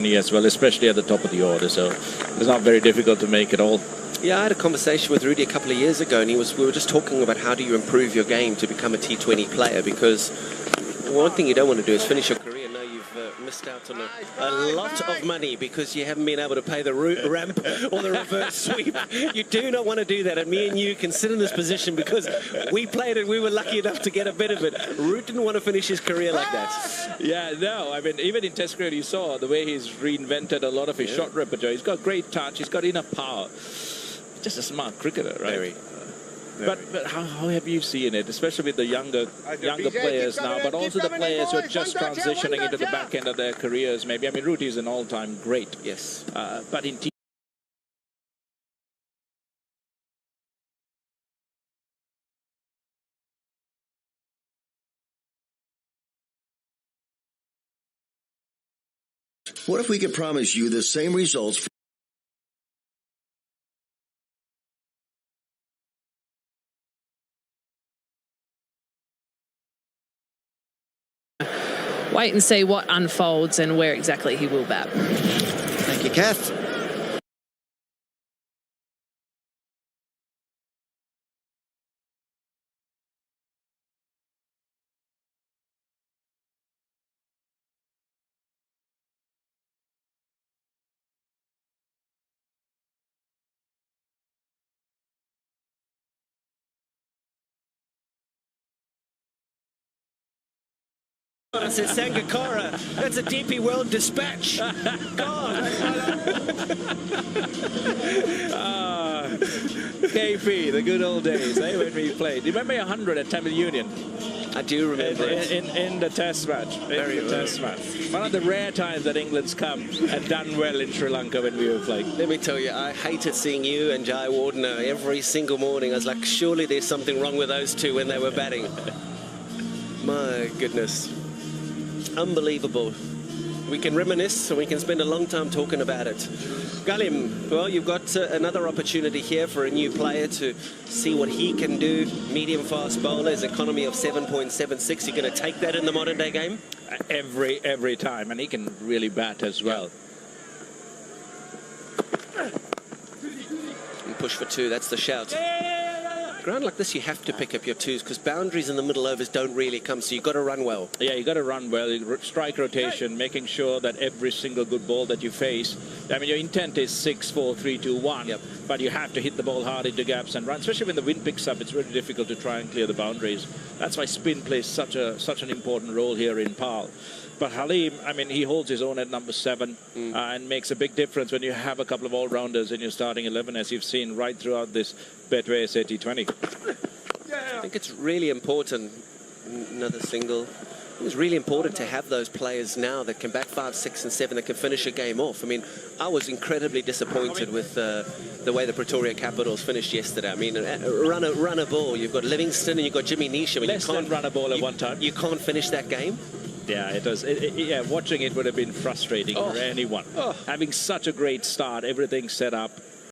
as well, especially at the top of the order, so it's not very difficult to make it all. Yeah, I had a conversation with Rudy a couple of years ago, and we were just talking about how do you improve your game to become a T20 player, because one thing you don't want to do is finish your career. Now you've missed out on a lot of money because you haven't been able to pay the ramp or the reverse sweep. You do not want to do that, and me and you can sit in this position because we played it. We were lucky enough to get a bit of it. Root didn't want to finish his career like that. Yeah, no, I mean, even in Test cricket, you saw the way he's reinvented a lot of his shot repertoire. He's got great touch. He's got enough power. Just a smart cricketer, right? Very. But how have you seen it, especially with the younger players now, but also the players who are just transitioning into the back end of their careers? Maybe, I mean, Rudy is an all-time great. Yes. But in What if we could promise you the same results? Wait and see what unfolds and where exactly he will bat. Thank you, Kath. I said Sangakkara. That's a DP World dispatch. God. KP, the good old days, when we played. Do you remember 100 at Tamil Union? I do remember in the Test match. Test match. One of the rare times that England's come and done well in Sri Lanka when we were playing. Let me tell you, I hated seeing you and Jai Wardner every single morning. I was like, surely there's something wrong with those two when they were batting. My goodness. Unbelievable. We can reminisce and we can spend a long time talking about it. Galim, well, you've got another opportunity here for a new player to see what he can do. Medium fast bowlers, economy of 7.76. You're going to take that in the modern day game? Every time, and he can really bat as well. And push for two, that's the shout. Ground like this, you have to pick up your twos because boundaries in the middle overs don't really come, so you've got to run well. Yeah, you got to run well, strike rotation, making sure that every single good ball that you face, I mean, your intent is 6, 4, 3, 2, 1, yep. But you have to hit the ball hard into gaps and run, especially when the wind picks up. It's really difficult to try and clear the boundaries. That's why spin plays such an important role here in PAL. But Halim, I mean, he holds his own at number 7 and makes a big difference when you have a couple of all-rounders in your starting 11, as you've seen right throughout this Betway SA T20. I think it's really important. Another single. It's really important to have those players now that can bat 5, 6 and 7 that can finish a game off. I mean, I was incredibly disappointed with the way the Pretoria Capitals finished yesterday. I mean, run a ball. You've got Livingston and you've got Jimmy Nish. I mean, Less than run a ball at one time. You can't finish that game. Yeah, it does. Yeah, watching it would have been frustrating for anyone. Having such a great start, everything set up,